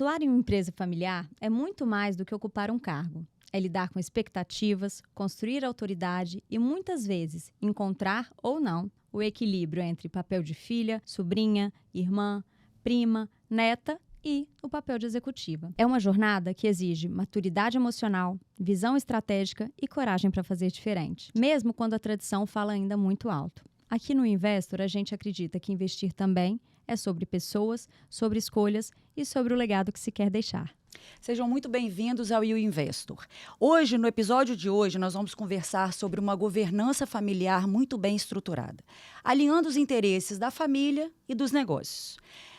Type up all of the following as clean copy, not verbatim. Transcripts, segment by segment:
Atuar em uma empresa familiar é muito mais do que ocupar um cargo. É lidar com expectativas, construir autoridade e, muitas vezes, encontrar ou não o equilíbrio entre papel de filha, sobrinha, irmã, prima, neta e o papel de executiva. É uma jornada que exige maturidade emocional, visão estratégica e coragem para fazer diferente, mesmo quando a tradição fala ainda muito alto. Aqui no Investor, a gente acredita que investir também é sobre pessoas, sobre escolhas e sobre o legado que se quer deixar. Sejam muito bem-vindos ao You Investor. Hoje, no episódio de hoje, nós vamos conversar sobre uma governança familiar muito bem estruturada, alinhando os interesses da família e dos negócios.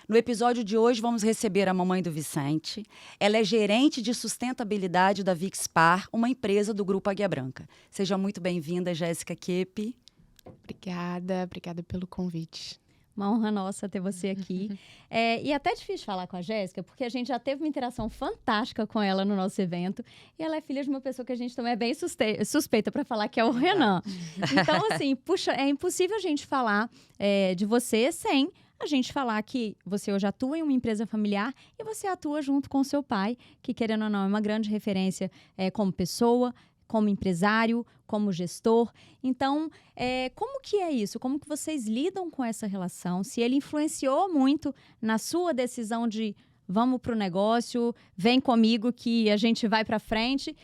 No episódio de hoje, vamos receber a mamãe do Vicente. Ela é gerente de sustentabilidade da Vixpar, uma empresa do Grupo Águia Branca. Seja muito bem-vinda, Jéssica Kepp. Obrigada pelo convite. Uma honra nossa ter você aqui. E até difícil falar com a Jéssica, porque a gente já teve uma interação fantástica com ela no nosso evento. E ela é filha de uma pessoa que a gente também é bem suspeita para falar, que é o Renan. Então, assim, puxa, é impossível a gente falar de você sem a gente falar que você hoje atua em uma empresa familiar e você atua junto com o seu pai, que, querendo ou não, é uma grande referência como pessoa, como empresário, como gestor. Então, como que é isso? Como que vocês lidam com essa relação? Se ele influenciou muito na sua decisão de vamos para o negócio, vem comigo que a gente vai para frente.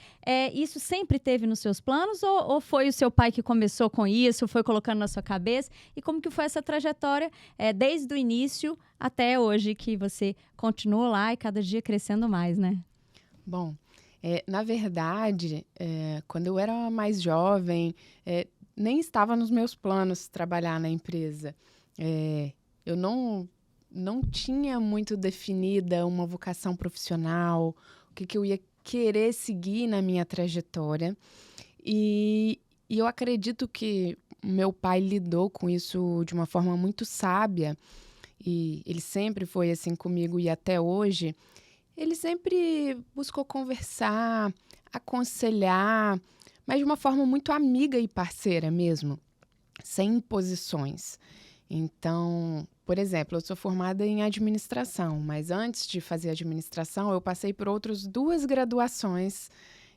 Isso sempre teve nos seus planos ou foi o seu pai que começou com isso, foi colocando na sua cabeça? E como que foi essa trajetória desde o início até hoje, que você continua lá e cada dia crescendo mais, né? Bom, na verdade, quando eu era mais jovem, nem estava nos meus planos trabalhar na empresa. Eu não tinha muito definida uma vocação profissional, o que eu ia querer seguir na minha trajetória. E eu acredito que meu pai lidou com isso de uma forma muito sábia, e ele sempre foi assim comigo e até hoje. Ele sempre buscou conversar, aconselhar, mas de uma forma muito amiga e parceira mesmo, sem imposições. Então, por exemplo, eu sou formada em administração, mas antes de fazer administração, eu passei por outras 2 graduações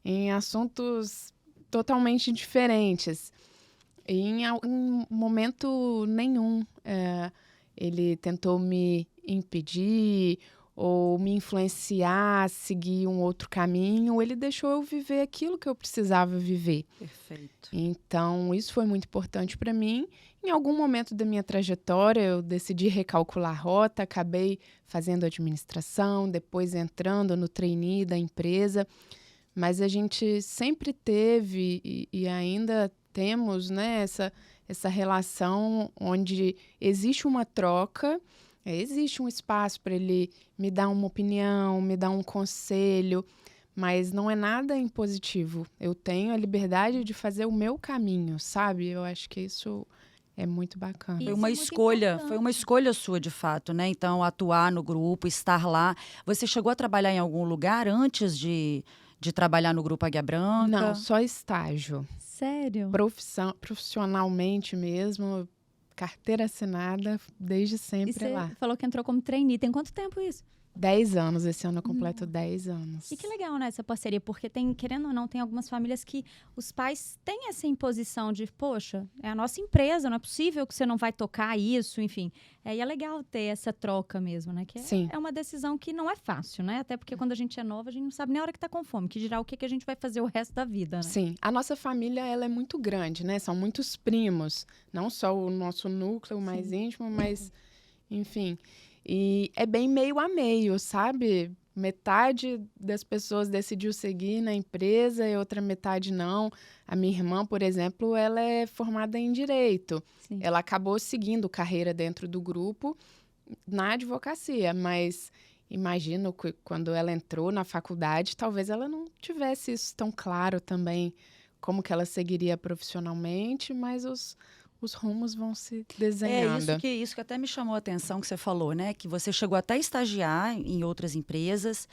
em assuntos totalmente diferentes. E em momento nenhum ele tentou me impedir ou me influenciar a seguir um outro caminho. Ele deixou eu viver aquilo que eu precisava viver. Perfeito. Então, isso foi muito importante para mim. Em algum momento da minha trajetória, eu decidi recalcular a rota, acabei fazendo administração, depois entrando no trainee da empresa. Mas a gente sempre teve e ainda temos, né, essa relação onde existe uma troca. Existe um espaço para ele me dar uma opinião, me dar um conselho, mas não é nada impositivo. Eu tenho a liberdade de fazer o meu caminho, sabe? Eu acho que isso é muito bacana. Foi uma escolha sua, de fato, né? Então, atuar no grupo, estar lá. Você chegou a trabalhar em algum lugar antes de trabalhar no Grupo Águia Branca? Não, só estágio. Sério? Profissionalmente mesmo. Carteira assinada, desde sempre lá. Você falou que entrou como trainee. Tem quanto tempo isso? 10 anos, esse ano eu completo 10 anos. E que legal, né, essa parceria, porque querendo ou não, tem algumas famílias que os pais têm essa imposição de, poxa, é a nossa empresa, não é possível que você não vai tocar isso, enfim. E é legal ter essa troca mesmo, né, que é uma decisão que não é fácil, né, até porque quando a gente é nova, a gente não sabe nem a hora que tá com fome, que dirá o que a gente vai fazer o resto da vida, né? Sim, a nossa família, ela é muito grande, né, são muitos primos, não só o nosso núcleo mais íntimo, mas, enfim... E é bem meio a meio, sabe? Metade das pessoas decidiu seguir na empresa e outra metade não. A minha irmã, por exemplo, ela é formada em Direito. Sim. Ela acabou seguindo carreira dentro do grupo na advocacia, mas imagino que quando ela entrou na faculdade, talvez ela não tivesse isso tão claro também, como que ela seguiria profissionalmente, mas os rumos vão se desenhando. Isso que até me chamou a atenção que você falou, né? Que você chegou até a estagiar em outras empresas,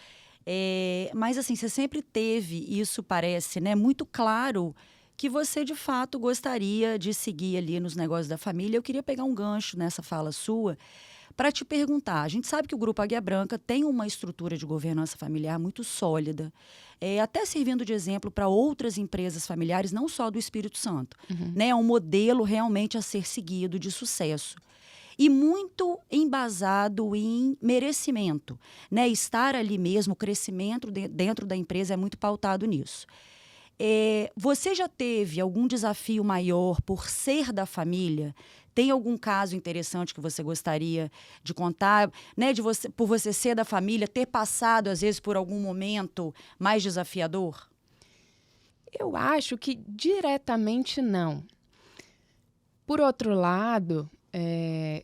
mas assim, você sempre teve, isso parece, né, muito claro, que você de fato gostaria de seguir ali nos negócios da família. Eu queria pegar um gancho nessa fala sua, para te perguntar. A gente sabe que o Grupo Águia Branca tem uma estrutura de governança familiar muito sólida, até servindo de exemplo para outras empresas familiares, não só do Espírito Santo. Né? É um modelo realmente a ser seguido de sucesso. E muito embasado em merecimento. Né? Estar ali mesmo, o crescimento dentro da empresa é muito pautado nisso. Você já teve algum desafio maior por ser da família? Tem algum caso interessante que você gostaria de contar, né, por você ser da família, ter passado, às vezes, por algum momento mais desafiador? Eu acho que diretamente não. Por outro lado, é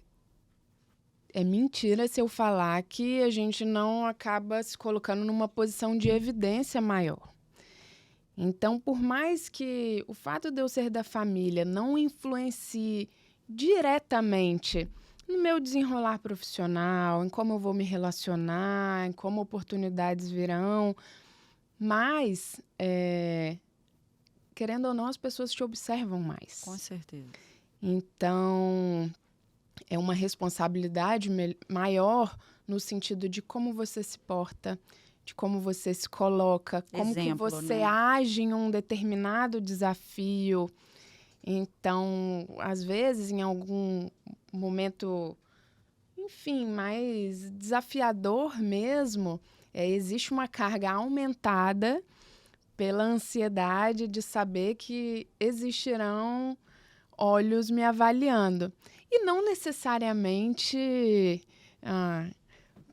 mentira se eu falar que a gente não acaba se colocando numa posição de evidência maior. Então, por mais que o fato de eu ser da família não influencie diretamente no meu desenrolar profissional, em como eu vou me relacionar, em como oportunidades virão, mas, querendo ou não, as pessoas te observam mais. Com certeza. Então, é uma responsabilidade maior no sentido de como você se porta, de como você se coloca, como que você age em um determinado desafio. Então, às vezes, em algum momento, enfim, mais desafiador mesmo, existe uma carga aumentada pela ansiedade de saber que existirão olhos me avaliando. E não necessariamente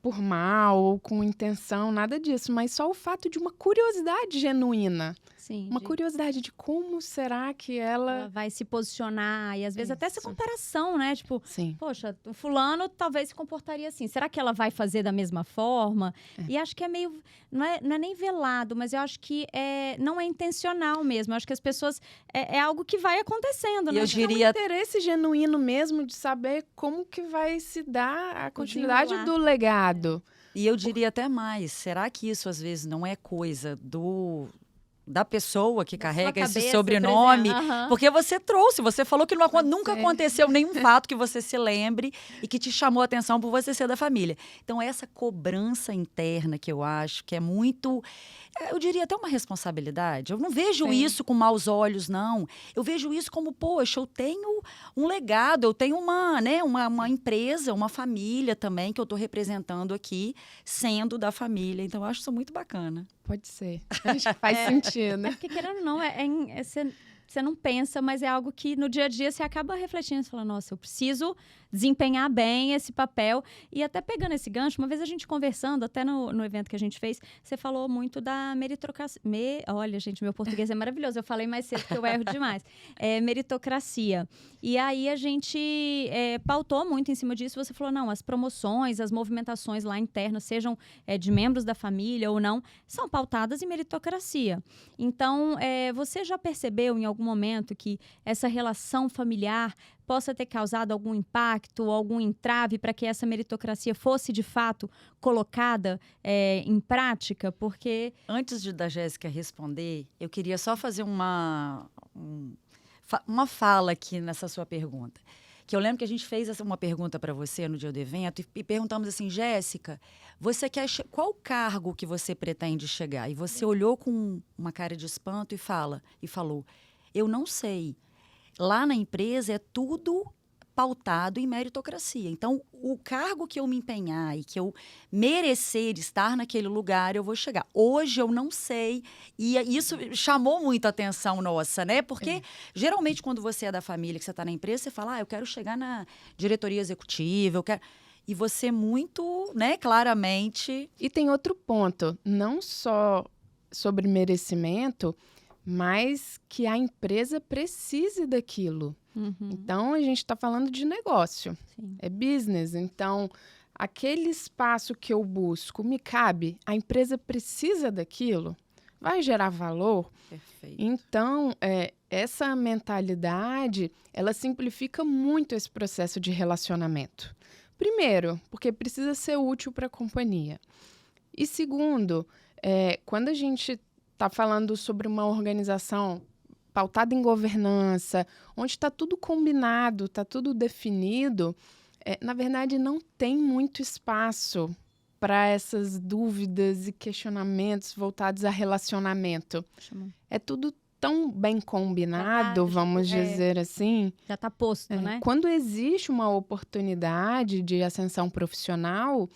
por mal ou com intenção, nada disso, mas só o fato de uma curiosidade genuína. Sim, uma curiosidade de como será que ela vai se posicionar. E às vezes até essa comparação, né? Tipo, Sim. Poxa, o fulano talvez se comportaria assim. Será que ela vai fazer da mesma forma? E acho que é meio... Não é nem velado, mas eu acho que não é intencional mesmo. Eu acho que as pessoas... É algo que vai acontecendo, né? Eu diria... É um interesse genuíno mesmo de saber como que vai se dar a continuidade do legado. E eu diria até mais. Será que isso, às vezes, não é coisa da pessoa que carrega esse sobrenome, porque você trouxe, você falou que nunca aconteceu nenhum fato que você se lembre e que te chamou a atenção por você ser da família. Então, essa cobrança interna que eu acho que é muito, eu diria até uma responsabilidade. Eu não vejo isso com maus olhos, não. Eu vejo isso como, poxa, eu tenho um legado, eu tenho uma empresa, uma família também que eu estou representando aqui, sendo da família. Então, eu acho isso muito bacana. Pode ser. Acho que faz sentido. Porque, querendo ou não, você não pensa, mas é algo que no dia a dia você acaba refletindo. Você fala, nossa, eu preciso desempenhar bem esse papel. E até pegando esse gancho, uma vez a gente conversando, até no evento que a gente fez, você falou muito da meritocracia. Olha, gente, meu português é maravilhoso. Eu falei mais cedo que eu erro demais. Meritocracia. E aí a gente pautou muito em cima disso. Você falou, não, as promoções, as movimentações lá internas, sejam de membros da família ou não, são pautadas em meritocracia. Então, você já percebeu em algum momento que essa relação familiar possa ter causado algum impacto, algum entrave para que essa meritocracia fosse, de fato, colocada em prática? Porque... Antes da Jéssica responder, eu queria só fazer uma fala aqui nessa sua pergunta. Que eu lembro que a gente fez uma pergunta para você no dia do evento e perguntamos assim, Jéssica, qual cargo que você pretende chegar? E você olhou com uma cara de espanto e falou, eu não sei. Lá na empresa é tudo pautado em meritocracia. Então, o cargo que eu me empenhar e que eu merecer estar naquele lugar, eu vou chegar. Hoje eu não sei. E isso chamou muito a atenção nossa, né? Porque, geralmente, quando você é da família, que você está na empresa, você fala, eu quero chegar na diretoria executiva, eu quero... E você muito, né, claramente... E tem outro ponto, não só sobre merecimento, mas que a empresa precise daquilo. Então, a gente está falando de negócio, é business. Então, aquele espaço que eu busco me cabe, a empresa precisa daquilo, vai gerar valor. Perfeito. Então, essa mentalidade, ela simplifica muito esse processo de relacionamento. Primeiro, porque precisa ser útil para a companhia. E segundo, quando a gente está falando sobre uma organização pautada em governança, onde está tudo combinado, está tudo definido, Na verdade, não tem muito espaço para essas dúvidas e questionamentos voltados a relacionamento. É tudo tão bem combinado, vamos dizer assim. Já está posto, né? Quando existe uma oportunidade de ascensão profissional,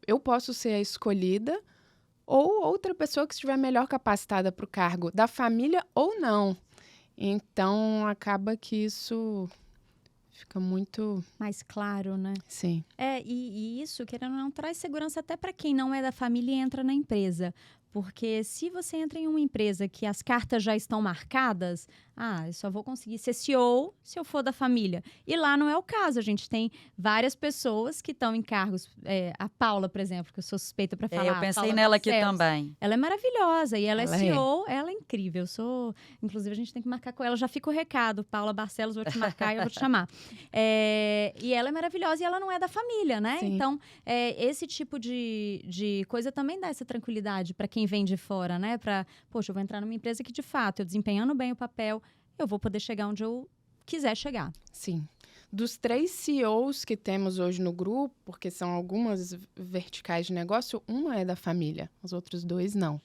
eu posso ser a escolhida ou outra pessoa que estiver melhor capacitada para o cargo, da família ou não. Então, acaba que isso fica muito mais claro, né? Sim. E isso, querendo ou não, traz segurança até para quem não é da família e entra na empresa. Porque se você entra em uma empresa que as cartas já estão marcadas, eu só vou conseguir ser CEO se eu for da família. E lá não é o caso. A gente tem várias pessoas que estão em cargos. A Paula, por exemplo, que eu sou suspeita para falar. Eu pensei nela aqui também. Ela é maravilhosa e ela é CEO, ela é incrível. Inclusive, a gente tem que marcar com ela. Já fica o recado, Paula Barcelos, vou te marcar e eu vou te chamar. E ela é maravilhosa e ela não é da família, né? Sim. Então, esse tipo de coisa também dá essa tranquilidade para quem vem de fora, né? Poxa, eu vou entrar numa empresa que, de fato, eu desempenhando bem o papel, eu vou poder chegar onde eu quiser chegar. Sim. Dos 3 CEOs que temos hoje no grupo, porque são algumas verticais de negócio, uma é da família, os outros 2 não.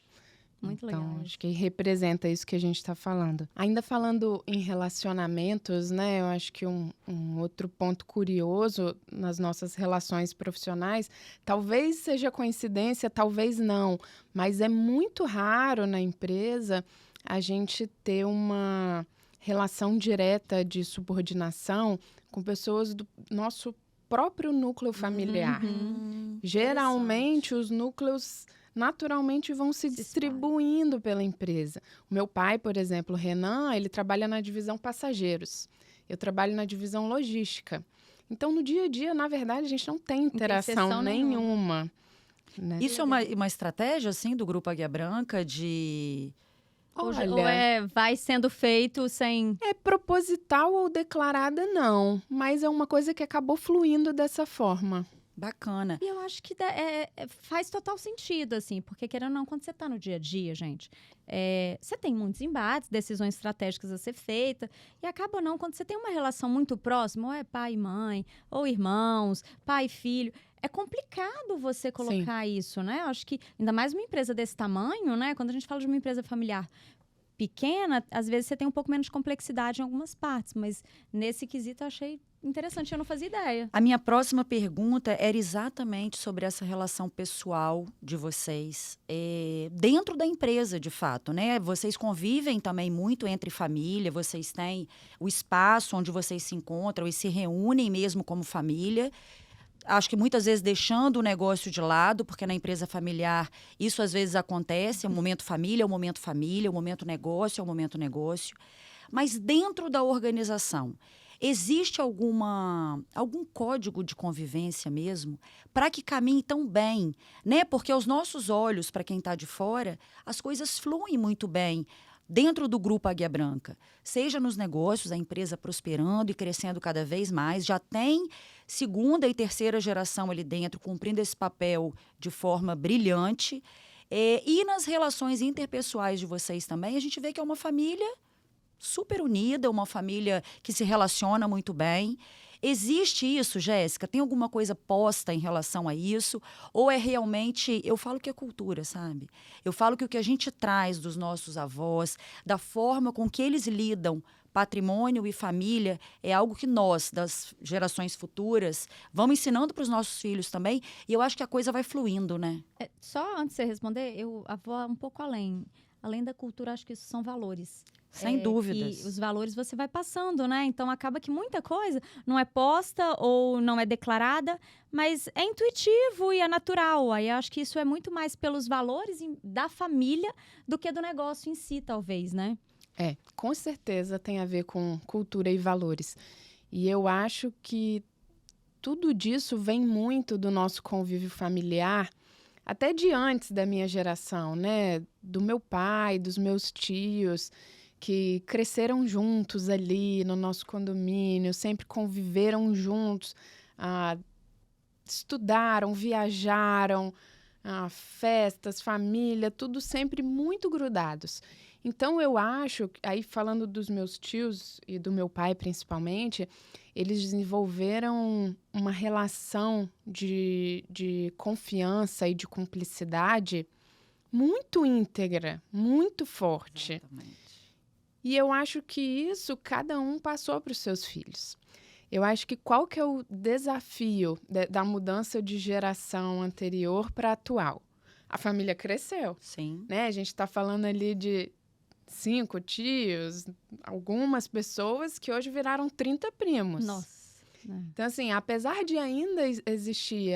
Muito legal. Então, acho que representa isso que a gente está falando. Ainda falando em relacionamentos, né? Eu acho que um outro ponto curioso nas nossas relações profissionais, talvez seja coincidência, talvez não, mas é muito raro na empresa a gente ter uma relação direta de subordinação com pessoas do nosso próprio núcleo familiar. Geralmente, os núcleos naturalmente vão se distribuindo pela empresa. O meu pai, por exemplo, o Renan, ele trabalha na divisão passageiros. Eu trabalho na divisão logística. Então, no dia a dia, na verdade, a gente não tem interação nenhuma. Né? Isso é uma estratégia, assim, do Grupo Águia Branca de... Ou vai sendo feito sem... É proposital ou declarada, não. Mas é uma coisa que acabou fluindo dessa forma. Bacana. E eu acho que faz total sentido, assim, porque querendo ou não, quando você está no dia a dia, gente, você tem muitos embates, decisões estratégicas a ser feitas, e acaba ou não, quando você tem uma relação muito próxima, ou é pai e mãe, ou irmãos, pai e filho, é complicado você colocar isso, né? Eu acho que, ainda mais uma empresa desse tamanho, né? Quando a gente fala de uma empresa familiar pequena, às vezes você tem um pouco menos de complexidade em algumas partes, mas nesse quesito eu achei interessante, eu não fazia ideia. A minha próxima pergunta era exatamente sobre essa relação pessoal de vocês dentro da empresa, de fato, né? Vocês convivem também muito entre família, vocês têm o espaço onde vocês se encontram e se reúnem mesmo como família. Acho que muitas vezes deixando o negócio de lado, porque na empresa familiar isso às vezes acontece, é o momento família, é o momento família, é o momento negócio, é o momento negócio. Mas dentro da organização, existe algum código de convivência mesmo para que caminhe tão bem, né? Porque aos nossos olhos, para quem está de fora, as coisas fluem muito bem dentro do Grupo Águia Branca. Seja nos negócios, a empresa prosperando e crescendo cada vez mais, já tem segunda e terceira geração ali dentro, cumprindo esse papel de forma brilhante. E nas relações interpessoais de vocês também, a gente vê que é uma família super unida, uma família que se relaciona muito bem. Existe isso, Jéssica? Tem alguma coisa posta em relação a isso? Ou é realmente... Eu falo que é cultura, sabe? Eu falo que o que a gente traz dos nossos avós, da forma com que eles lidam patrimônio e família, é algo que nós, das gerações futuras, vamos ensinando para os nossos filhos também. E eu acho que a coisa vai fluindo, né? Só antes de você responder, eu vou um pouco além. Além da cultura, acho que isso são valores. Sem dúvidas. E os valores você vai passando, né? Então, acaba que muita coisa não é posta ou não é declarada, mas é intuitivo e é natural. Aí, eu acho que isso é muito mais pelos valores da família do que do negócio em si, talvez, né? Com certeza tem a ver com cultura e valores. E eu acho que tudo disso vem muito do nosso convívio familiar, até de antes da minha geração, né? Do meu pai, dos meus tios, que cresceram juntos ali no nosso condomínio, sempre conviveram juntos, estudaram, viajaram, festas, família, tudo sempre muito grudados. Então, eu acho, aí falando dos meus tios e do meu pai principalmente, eles desenvolveram uma relação de confiança e de cumplicidade muito íntegra, muito forte. Exatamente. E eu acho que isso cada um passou para os seus filhos. Eu acho que qual que é o desafio da mudança de geração anterior para a atual? A família cresceu, Sim. né? A gente está falando ali de 5 tios, algumas pessoas que hoje viraram 30 primos. Nossa. Então, assim, apesar de ainda existir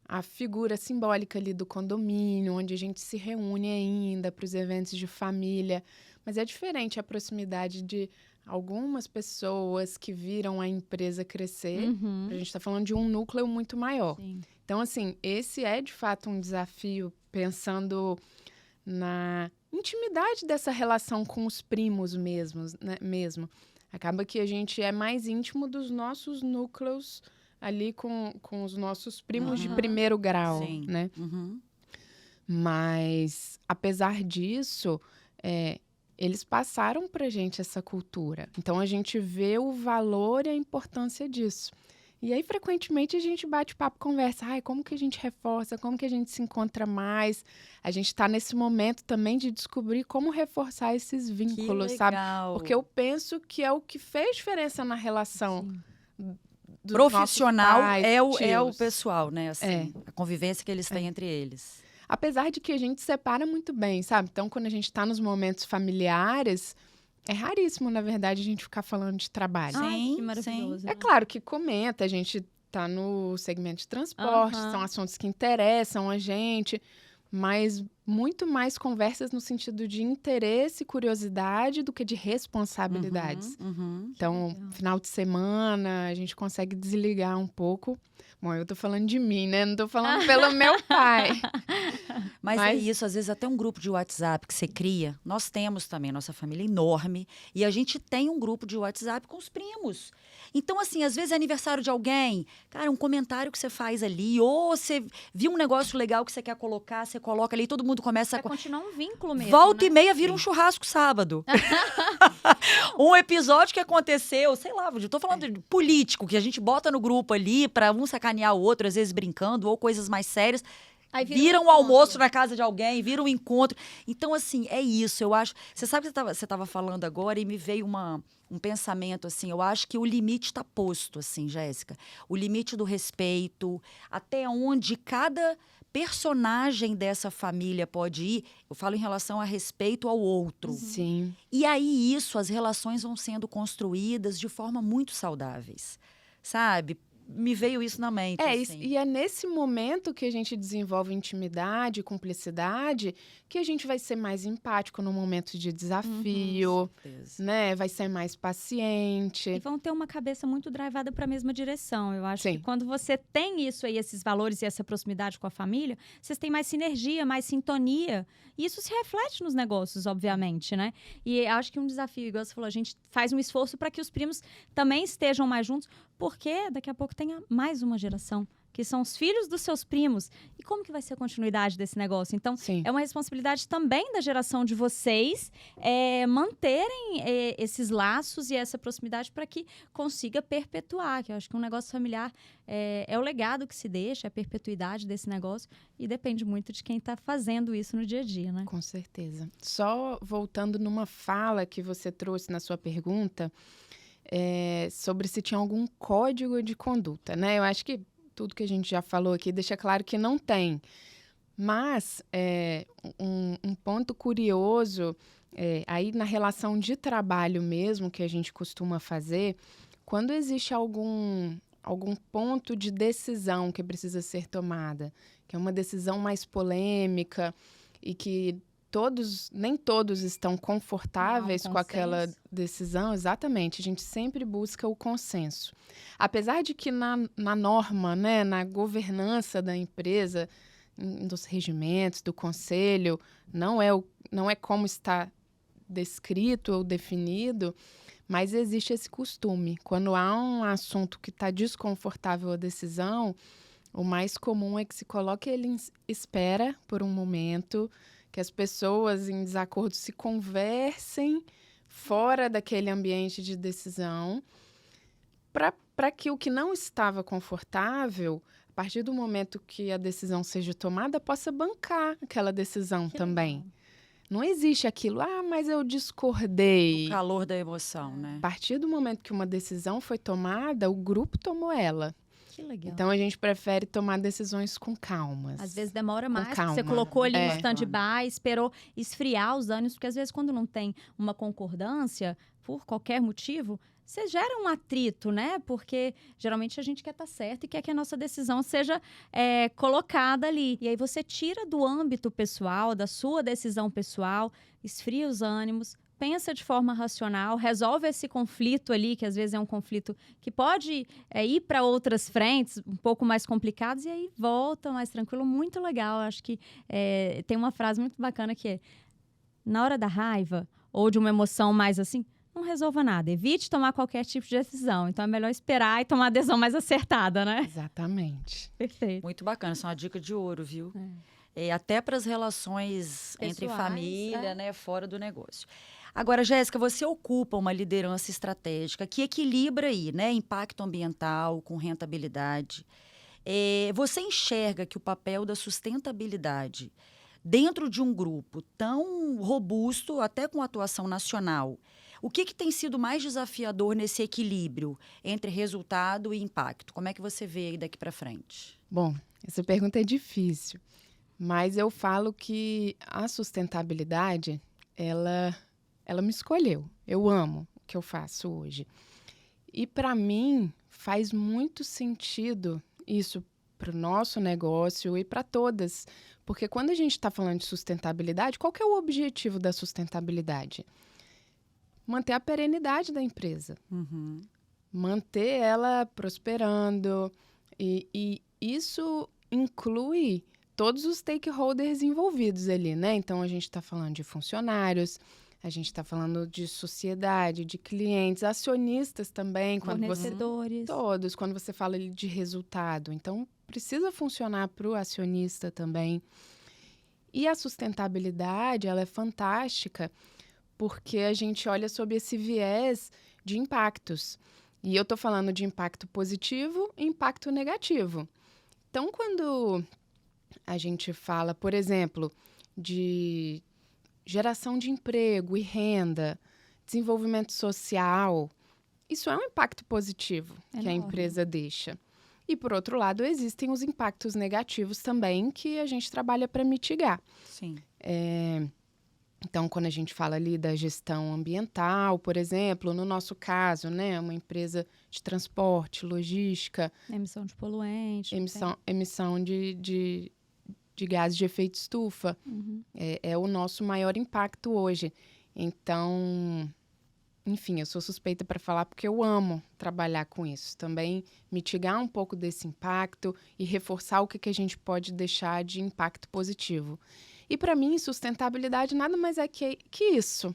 a figura simbólica ali do condomínio, onde a gente se reúne ainda para os eventos de família, mas é diferente a proximidade de algumas pessoas que viram a empresa crescer. Uhum. A gente está falando de um núcleo muito maior. Sim. Então, assim, esse é de fato um desafio, pensando na intimidade dessa relação com os primos mesmo. Acaba que a gente é mais íntimo dos nossos núcleos ali com os nossos primos de primeiro grau, Sim. né? Uhum. Mas, apesar disso, eles passaram pra gente essa cultura. Então, a gente vê o valor e a importância disso. E aí, frequentemente, a gente bate papo, conversa. Ai, como que a gente reforça? Como que a gente se encontra mais? A gente está nesse momento também de descobrir como reforçar esses vínculos, Que sabe? legal. Porque eu penso que é o que fez diferença na relação dos Profissional nossos pais, é o tios. pessoal, né? Assim, a convivência que eles têm entre eles. Apesar de que a gente separa muito bem, sabe? Então, quando a gente está nos momentos familiares, é raríssimo, na verdade, a gente ficar falando de trabalho. Ai, Sim, que maravilhoso. É claro que comenta, a gente tá no segmento de transporte, Aham. são assuntos que interessam a gente, mas muito mais conversas no sentido de interesse e curiosidade do que de responsabilidades. Uhum. Então, legal. final de semana, a gente consegue desligar um pouco. Bom, eu tô falando de mim, né? Não tô falando pelo meu pai. Mas é Mas- isso, às vezes até um grupo de WhatsApp que você cria, nós temos também, nossa família é enorme, e a gente tem um grupo de WhatsApp com os primos. Então, assim, às vezes é aniversário de alguém, cara, um comentário que você faz ali, ou você viu um negócio legal que você quer colocar, você coloca ali, todo mundo começa Vai continuar um vínculo mesmo, Volta né? e meia vira um churrasco sábado. Um episódio que aconteceu, sei lá, eu tô falando de político, que a gente bota no grupo ali pra um sacanear o outro, às vezes brincando, ou coisas mais sérias. Aí Vira um encontro. almoço na casa de alguém, vira um encontro. Então, assim, é isso. Eu acho. Você sabe que você estava falando agora e me veio um pensamento assim. Eu acho que o limite está posto, assim, Jéssica. O limite do respeito, até onde cada personagem dessa família pode ir. Eu falo em relação a respeito ao outro. Sim. E aí, as relações vão sendo construídas de forma muito saudáveis. Sabe? Me veio isso na mente. Assim. E é nesse momento que a gente desenvolve intimidade, cumplicidade, que a gente vai ser mais empático no momento de desafio, né? Vai ser mais paciente. E vão ter uma cabeça muito drivada para a mesma direção. Eu acho Sim. que quando você tem isso aí, esses valores e essa proximidade com a família, vocês têm mais sinergia, mais sintonia. E isso se reflete nos negócios, obviamente, né? E acho que um desafio, igual você falou, a gente faz um esforço para que os primos também estejam mais juntos, porque daqui a pouco tenha mais uma geração, que são os filhos dos seus primos. E como que vai ser a continuidade desse negócio? Então, Sim. é uma responsabilidade também da geração de vocês manterem esses laços e essa proximidade para que consiga perpetuar. Que eu acho que um negócio familiar é o legado que se deixa, é a perpetuidade desse negócio e depende muito de quem está fazendo isso no dia a dia, né? Com certeza. Só voltando numa fala que você trouxe na sua pergunta, sobre se tinha algum código de conduta, né? Eu acho que tudo que a gente já falou aqui deixa claro que não tem. Mas um ponto curioso, aí na relação de trabalho mesmo que a gente costuma fazer, quando existe algum ponto de decisão que precisa ser tomada, que é uma decisão mais polêmica e que nem todos estão confortáveis com aquela decisão, exatamente. A gente sempre busca o consenso. Apesar de que na norma, né, na governança da empresa, dos regimentos, do conselho, não é como está descrito ou definido, mas existe esse costume. Quando há um assunto que está desconfortável a decisão, o mais comum é que se coloque ele em espera por um momento, que as pessoas em desacordo se conversem fora daquele ambiente de decisão, para que o que não estava confortável, a partir do momento que a decisão seja tomada, possa bancar aquela decisão também. Legal. Não existe aquilo, mas eu discordei. O calor da emoção, né? A partir do momento que uma decisão foi tomada, o grupo tomou ela. Que legal. Então, a gente prefere tomar decisões com calmas. Às vezes demora mais, porque calma. você colocou ali no É. stand-by, esperou esfriar os ânimos, porque às vezes quando não tem uma concordância, por qualquer motivo, você gera um atrito, né? Porque geralmente a gente quer estar certo e quer que a nossa decisão seja colocada ali. E aí você tira do âmbito pessoal, da sua decisão pessoal, esfria os ânimos, pensa de forma racional, resolve esse conflito ali, que às vezes é um conflito que pode ir para outras frentes um pouco mais complicadas, e aí volta mais tranquilo. Muito legal. Acho que tem uma frase muito bacana que é: na hora da raiva ou de uma emoção mais assim, não resolva nada. Evite tomar qualquer tipo de decisão. Então é melhor esperar e tomar a decisão mais acertada, né? Exatamente. Perfeito. Muito bacana, isso é uma dica de ouro, viu? Até para as relações entre Pessoais, família, né, fora do negócio. Agora, Jéssica, você ocupa uma liderança estratégica que equilibra aí, né, impacto ambiental com rentabilidade. Você enxerga que o papel da sustentabilidade dentro de um grupo tão robusto, até com atuação nacional, o que tem sido mais desafiador nesse equilíbrio entre resultado e impacto? Como é que você vê aí daqui para frente? Bom, essa pergunta é difícil, mas eu falo que a sustentabilidade, ela me escolheu. Eu amo o que eu faço hoje. E para mim faz muito sentido isso para o nosso negócio e para todas. Porque quando a gente está falando de sustentabilidade, qual que é o objetivo da sustentabilidade? Manter a perenidade da empresa. Uhum. Manter ela prosperando. E isso inclui todos os stakeholders envolvidos ali, né? Então, a gente está falando de funcionários, a gente está falando de sociedade, de clientes, acionistas também. Fornecedores. Todos, quando você fala de resultado. Então, precisa funcionar para o acionista também. E a sustentabilidade, ela é fantástica porque a gente olha sob esse viés de impactos. E eu estou falando de impacto positivo e impacto negativo. Então, quando a gente fala, por exemplo, de geração de emprego e renda, desenvolvimento social, isso é um impacto positivo que a empresa deixa. E, por outro lado, existem os impactos negativos também que a gente trabalha para mitigar. Sim. Então, quando a gente fala ali da gestão ambiental, por exemplo, no nosso caso, né, uma empresa de transporte, logística, Emissão de poluente. emissão de gases de efeito estufa, é o nosso maior impacto hoje. Então, enfim, eu sou suspeita para falar porque eu amo trabalhar com isso. Também mitigar um pouco desse impacto e reforçar o que a gente pode deixar de impacto positivo. E, para mim, sustentabilidade nada mais é que isso.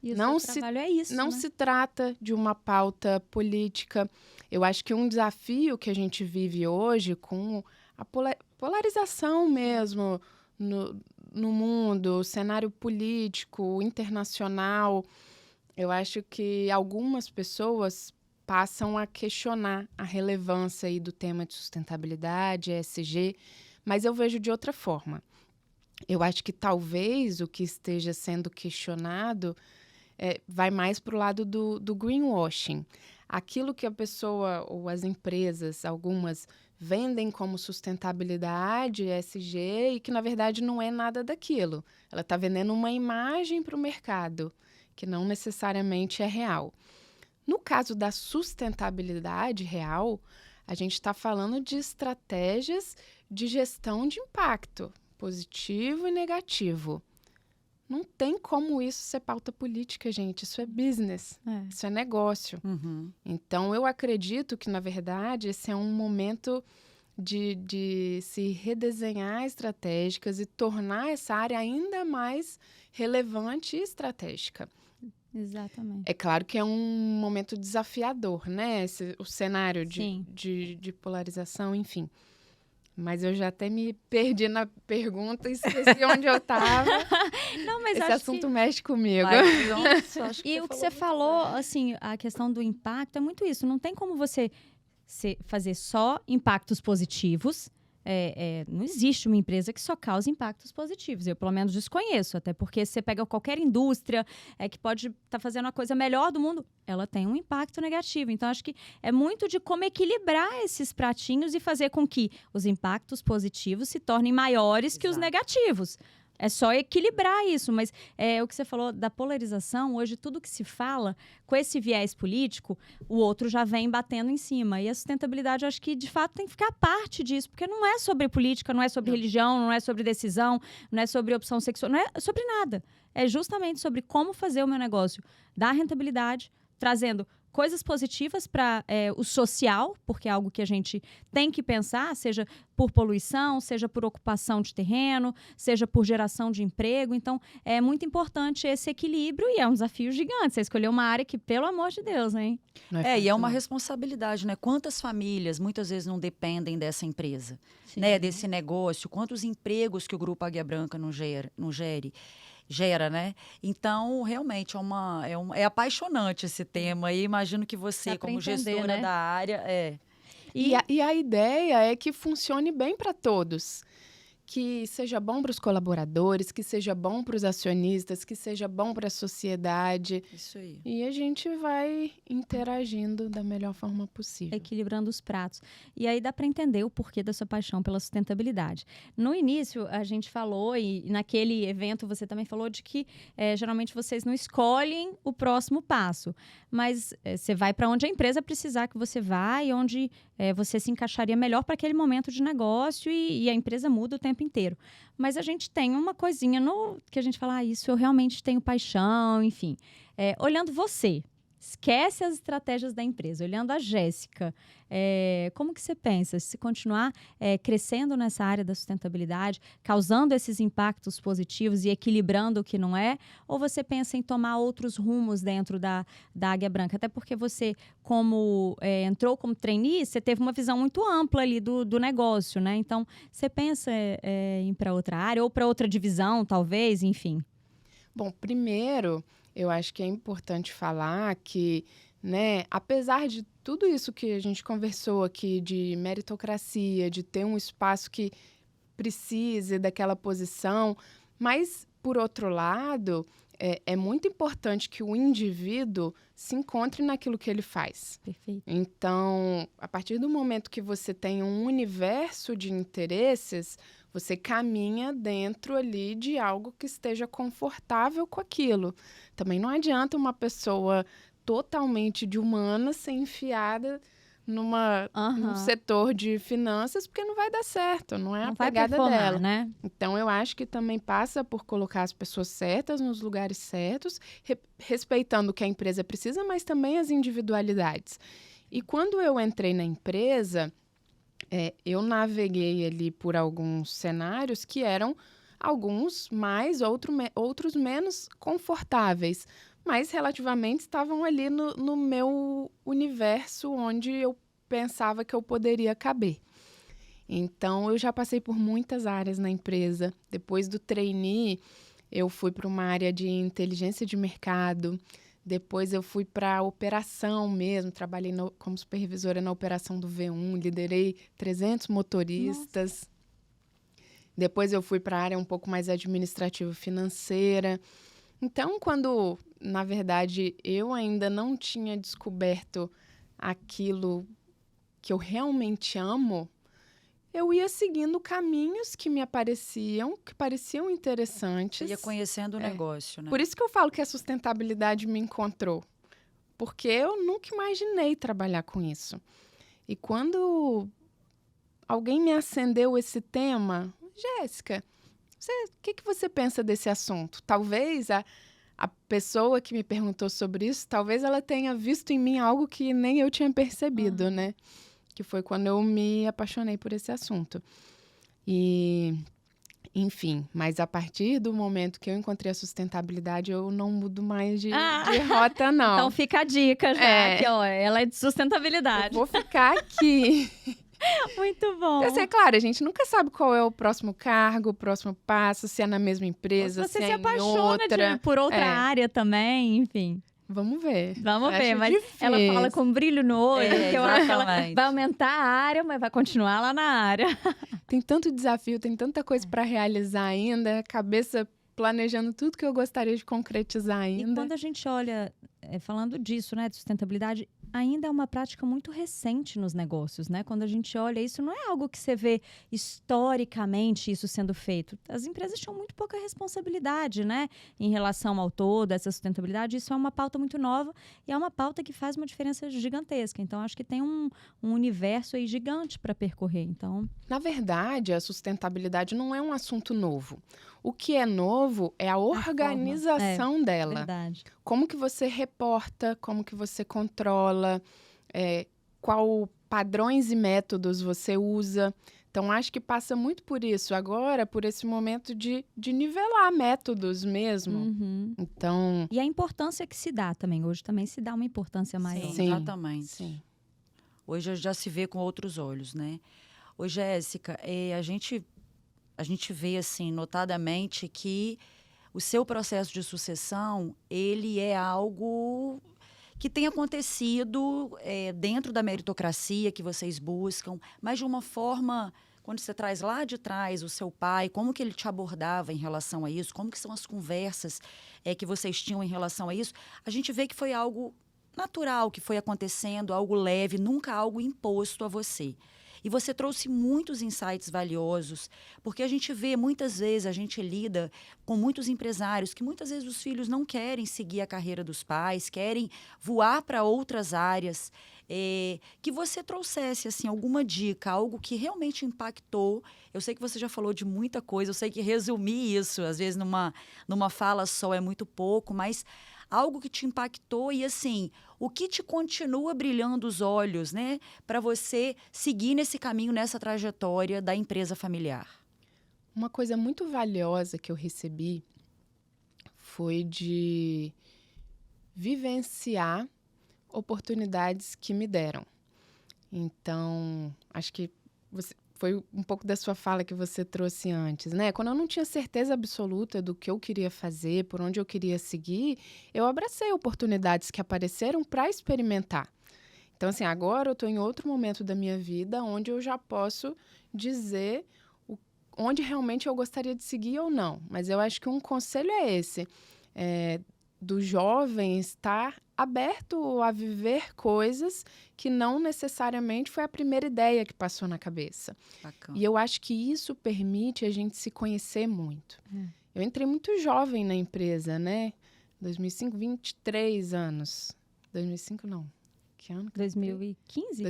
E o não seu trabalho é isso, não né? se trata de uma pauta política. Eu acho que um desafio que a gente vive hoje com a polarização mesmo no mundo, o cenário político, internacional, eu acho que algumas pessoas passam a questionar a relevância aí do tema de sustentabilidade, ESG, mas eu vejo de outra forma. Eu acho que talvez o que esteja sendo questionado vai mais para o lado do greenwashing. Aquilo que a pessoa ou as empresas, algumas, vendem como sustentabilidade, ESG, e que, na verdade, não é nada daquilo. Ela está vendendo uma imagem para o mercado, que não necessariamente é real. No caso da sustentabilidade real, a gente está falando de estratégias de gestão de impacto, positivo e negativo. Não tem como isso ser pauta política, gente. Isso é business, isso é negócio. Uhum. Então, eu acredito que, na verdade, esse é um momento de se redesenhar estratégicas e tornar essa área ainda mais relevante e estratégica. Exatamente. É claro que é um momento desafiador, né? O cenário de polarização, enfim. Mas eu já até me perdi na pergunta e esqueci onde eu estava. Não, mas Esse assunto mexe comigo. Nossa, acho E o que você falou, assim, a questão do impacto é muito isso. Não tem como você fazer só impactos positivos. Não existe uma empresa que só cause impactos positivos. Eu, pelo menos, desconheço. Até porque se você pega qualquer indústria que pode estar fazendo a coisa melhor do mundo, ela tem um impacto negativo. Então, acho que é muito de como equilibrar esses pratinhos e fazer com que os impactos positivos se tornem maiores que os negativos. É só equilibrar isso, mas o que você falou da polarização, hoje tudo que se fala, com esse viés político, o outro já vem batendo em cima. E a sustentabilidade, eu acho que, de fato, tem que ficar parte disso, porque não é sobre política, não é sobre religião, não é sobre decisão, não é sobre opção sexual, não é sobre nada. É justamente sobre como fazer o meu negócio dar rentabilidade, trazendo coisas positivas para o social, porque é algo que a gente tem que pensar, seja por poluição, seja por ocupação de terreno, seja por geração de emprego. Então, é muito importante esse equilíbrio e é um desafio gigante. Você escolheu uma área que, pelo amor de Deus, hein? E é uma responsabilidade, né? Quantas famílias muitas vezes não dependem dessa empresa, né? Desse negócio, quantos empregos que o Grupo Águia Branca não gera, né? Então, realmente, é apaixonante esse tema. E imagino que você, como gestora da área... E a ideia é que funcione bem para todos. Que seja bom para os colaboradores, que seja bom para os acionistas, que seja bom para a sociedade. Isso aí. E a gente vai interagindo da melhor forma possível. Equilibrando os pratos. E aí dá para entender o porquê da sua paixão pela sustentabilidade. No início, a gente falou, e naquele evento você também falou, de que geralmente vocês não escolhem o próximo passo. Mas você vai para onde a empresa precisar que você vá e onde você se encaixaria melhor para aquele momento de negócio e a empresa muda o tempo inteiro. Mas a gente tem uma coisinha que a gente fala, isso eu realmente tenho paixão, enfim. Olhando você, esquece as estratégias da empresa, olhando a Jéssica, como que você pensa? Se continuar crescendo nessa área da sustentabilidade, causando esses impactos positivos e equilibrando o que não é, ou você pensa em tomar outros rumos dentro da Águia Branca? Até porque você, como entrou como trainee, você teve uma visão muito ampla ali do negócio, né? Então, você pensa em ir para outra área ou para outra divisão, talvez, enfim? Bom, primeiro, eu acho que é importante falar que, né, apesar de tudo isso que a gente conversou aqui, de meritocracia, de ter um espaço que precise daquela posição, mas, por outro lado, é muito importante que o indivíduo se encontre naquilo que ele faz. Perfeito. Então, a partir do momento que você tem um universo de interesses, você caminha dentro ali de algo que esteja confortável com aquilo. Também não adianta uma pessoa totalmente de humanas ser enfiada num setor de finanças, porque não vai dar certo, não é a pegada dela. Né? Então, eu acho que também passa por colocar as pessoas certas nos lugares certos, respeitando o que a empresa precisa, mas também as individualidades. E quando eu entrei na empresa, eu naveguei ali por alguns cenários que eram alguns mais, outros menos confortáveis, mas relativamente estavam ali no meu universo onde eu pensava que eu poderia caber. Então, eu já passei por muitas áreas na empresa. Depois do trainee, eu fui para uma área de inteligência de mercado. Depois eu fui para a operação mesmo, trabalhei como supervisora na operação do V1, liderei 300 motoristas. Nossa. Depois eu fui para a área um pouco mais administrativa financeira. Então, quando, na verdade, eu ainda não tinha descoberto aquilo que eu realmente amo, eu ia seguindo caminhos que pareciam interessantes. Você ia conhecendo o negócio, né? Por isso que eu falo que a sustentabilidade me encontrou. Porque eu nunca imaginei trabalhar com isso. E quando alguém me acendeu esse tema, Jéssica, o que você pensa desse assunto? Talvez a pessoa que me perguntou sobre isso, talvez ela tenha visto em mim algo que nem eu tinha percebido, né? Que foi quando eu me apaixonei por esse assunto. E, enfim, mas a partir do momento que eu encontrei a sustentabilidade, eu não mudo mais de rota, não. Então fica a dica já, que ela é de sustentabilidade. Eu vou ficar aqui. Muito bom. Assim, é claro, a gente nunca sabe qual é o próximo cargo, o próximo passo, se é na mesma Ou empresa, se você se se é em apaixona outra. por outra É. área também, enfim. Vamos ver. Vamos Acho ver, mas ela difícil. fala com brilho no olho, que eu acho que ela exatamente. vai aumentar a área, mas vai continuar lá na área. Tem tanto desafio, tem tanta coisa para realizar ainda, cabeça planejando tudo que eu gostaria de concretizar E ainda. quando a gente olha, falando disso, né, de sustentabilidade, ainda é uma prática muito recente nos negócios, né? Quando a gente olha isso, não é algo que você vê historicamente isso sendo feito. As empresas tinham muito pouca responsabilidade, né, em relação ao todo, essa sustentabilidade. Isso é uma pauta muito nova e é uma pauta que faz uma diferença gigantesca. Então, acho que tem um universo aí gigante para percorrer. Então, Na verdade, a sustentabilidade não é um assunto novo. O que é novo é a organização dela. verdade. Como que você reporta, como que você controla, qual padrões e métodos você usa. Então, acho que passa muito por isso agora, por esse momento de nivelar métodos mesmo. Uhum. Então, E a importância que se dá também. Hoje também se dá uma importância maior. Sim. Exatamente. sim. Hoje já se vê com outros olhos, né? Ô, Jéssica, a gente vê, assim, notadamente que o seu processo de sucessão, ele é algo que tem acontecido dentro da meritocracia que vocês buscam, mas de uma forma, quando você traz lá de trás o seu pai, como que ele te abordava em relação a isso, como que são as conversas que vocês tinham em relação a isso, a gente vê que foi algo natural que foi acontecendo, algo leve, nunca algo imposto a você. E você trouxe muitos insights valiosos, porque a gente vê, muitas vezes, a gente lida com muitos empresários que muitas vezes os filhos não querem seguir a carreira dos pais, querem voar para outras áreas. Que você trouxesse assim, alguma dica, algo que realmente impactou. Eu sei que você já falou de muita coisa, eu sei que resumir isso, às vezes numa fala só é muito pouco, mas algo que te impactou e, assim, o que te continua brilhando os olhos, né? Para você seguir nesse caminho, nessa trajetória da empresa familiar. Uma coisa muito valiosa que eu recebi foi de vivenciar oportunidades que me deram. Então, acho que foi um pouco da sua fala que você trouxe antes, né? Quando eu não tinha certeza absoluta do que eu queria fazer, por onde eu queria seguir, eu abracei oportunidades que apareceram para experimentar. Então, assim, agora eu estou em outro momento da minha vida onde eu já posso dizer onde realmente eu gostaria de seguir ou não. Mas eu acho que um conselho é esse, do jovem estar aberto a viver coisas que não necessariamente foi a primeira ideia que passou na cabeça. Bacana. E eu acho que isso permite a gente se conhecer muito. Eu entrei muito jovem na empresa, né? 2005, 23 anos. 2005 não. Que ano? 2015?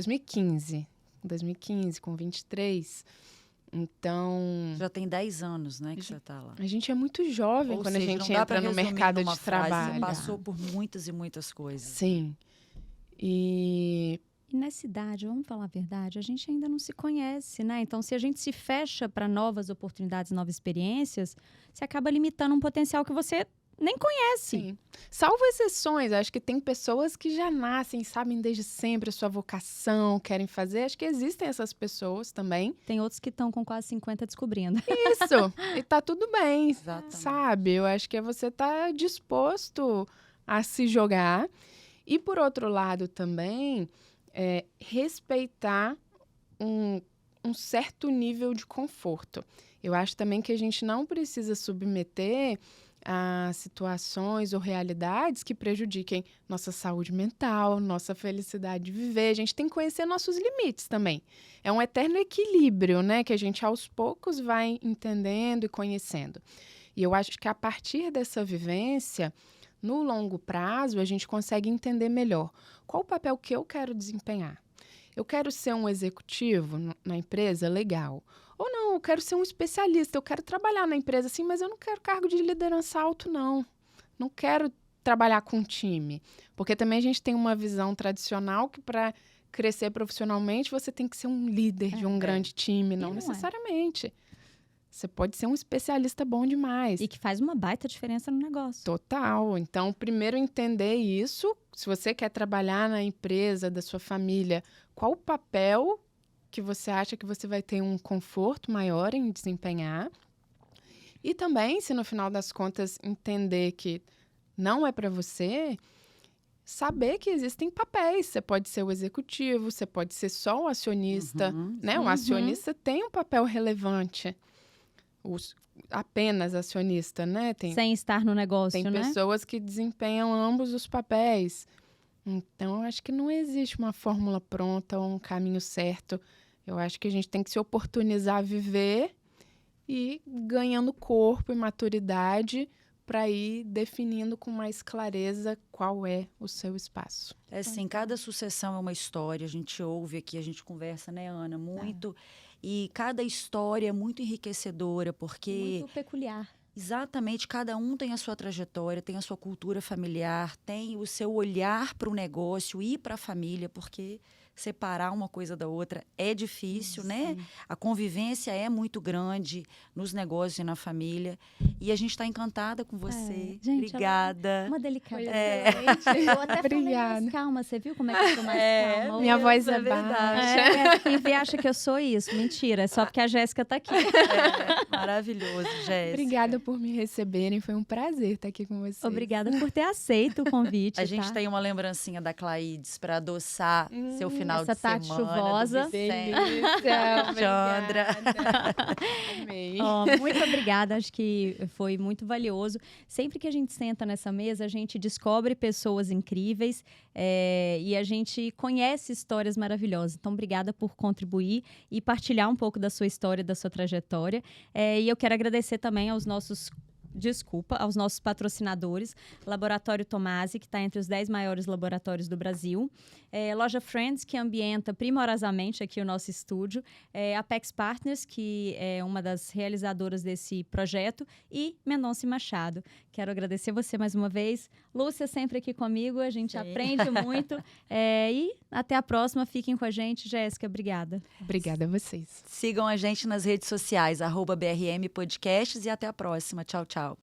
2015, com 23. Então, Já tem 10 anos, né, que você está lá. a gente é muito jovem Ou quando seja, a não gente dá entra pra no resumir mercado numa de frase, trabalho. Você passou por muitas e muitas coisas. Sim. E E nessa idade, vamos falar a verdade, a gente ainda não se conhece, né? Então, se a gente se fecha para novas oportunidades, novas experiências, você acaba limitando um potencial que você nem conhece. sim. Salvo exceções, acho que tem pessoas que já nascem, sabem desde sempre a sua vocação, querem fazer. Acho que existem essas pessoas também. Tem outros que estão com quase 50 descobrindo. Isso, e tá tudo bem, Exatamente. sabe? Eu acho que é você estar disposto a se jogar. E, por outro lado, também, respeitar um certo nível de conforto. Eu acho também que a gente não precisa submeter a situações ou realidades que prejudiquem nossa saúde mental, nossa felicidade de viver. A gente tem que conhecer nossos limites também. É um eterno equilíbrio, né? Que a gente, aos poucos, vai entendendo e conhecendo. E eu acho que, a partir dessa vivência, no longo prazo, a gente consegue entender melhor qual o papel que eu quero desempenhar. Eu quero ser um executivo na empresa? Legal. Ou não, eu quero ser um especialista, eu quero trabalhar na empresa, sim, mas eu não quero cargo de liderança alto, não. Não quero trabalhar com time. Porque também a gente tem uma visão tradicional que, para crescer profissionalmente, você tem que ser um líder de um grande time. Não não é. necessariamente. Você pode ser um especialista bom demais. E que faz uma baita diferença no negócio. Total. Então, primeiro entender isso. Se você quer trabalhar na empresa da sua família, qual o papel que você acha que você vai ter um conforto maior em desempenhar. E também, se no final das contas entender que não é para você, saber que existem papéis. Você pode ser o executivo, você pode ser só o acionista, né? O acionista tem um papel relevante. Apenas acionista, né? Sem estar no negócio, tem né? pessoas que desempenham ambos os papéis. Então, eu acho que não existe uma fórmula pronta ou um caminho certo. Eu acho que a gente tem que se oportunizar a viver e ganhando corpo e maturidade para ir definindo com mais clareza qual é o seu espaço. É assim, cada sucessão é uma história, a gente ouve aqui, a gente conversa, né, Ana, muito, e cada história é muito enriquecedora, porque... Muito peculiar. Exatamente, cada um tem a sua trajetória, tem a sua cultura familiar, tem o seu olhar para o negócio e para a família, porque separar uma coisa da outra é difícil, né? A convivência é muito grande nos negócios e na família. E a gente está encantada com você. Gente, obrigada. Uma delicadeza. Eu até falei mais calma, você viu como é que eu sou mais calma? Minha voz é baixa. Quem acha que eu sou isso? Mentira, é só porque a Jéssica está aqui. Maravilhoso, Jéssica. Obrigada por me receberem, foi um prazer estar aqui com vocês. Obrigada por ter aceito o convite. A gente tem uma lembrancinha da Claides para adoçar seu final essa de tarde semana. chuvosa. Delícia, Chandra. Amei. Muito obrigada, acho que foi muito valioso. Sempre que a gente senta nessa mesa, a gente descobre pessoas incríveis e a gente conhece histórias maravilhosas. Então, obrigada por contribuir e partilhar um pouco da sua história, da sua trajetória. E eu quero agradecer também aos nossos patrocinadores, Laboratório Tomasi, que está entre os 10 maiores laboratórios do Brasil, Loja Friends, que ambienta primorosamente aqui o nosso estúdio, Apex Partners, que é uma das realizadoras desse projeto, e Mendonça e Machado. Quero agradecer você mais uma vez. Lúcia, sempre aqui comigo, a gente aprende muito. E até a próxima, fiquem com a gente. Jéssica, obrigada. Obrigada a vocês. Sigam a gente nas redes sociais, @BRM Podcasts, e até a próxima. Tchau, tchau.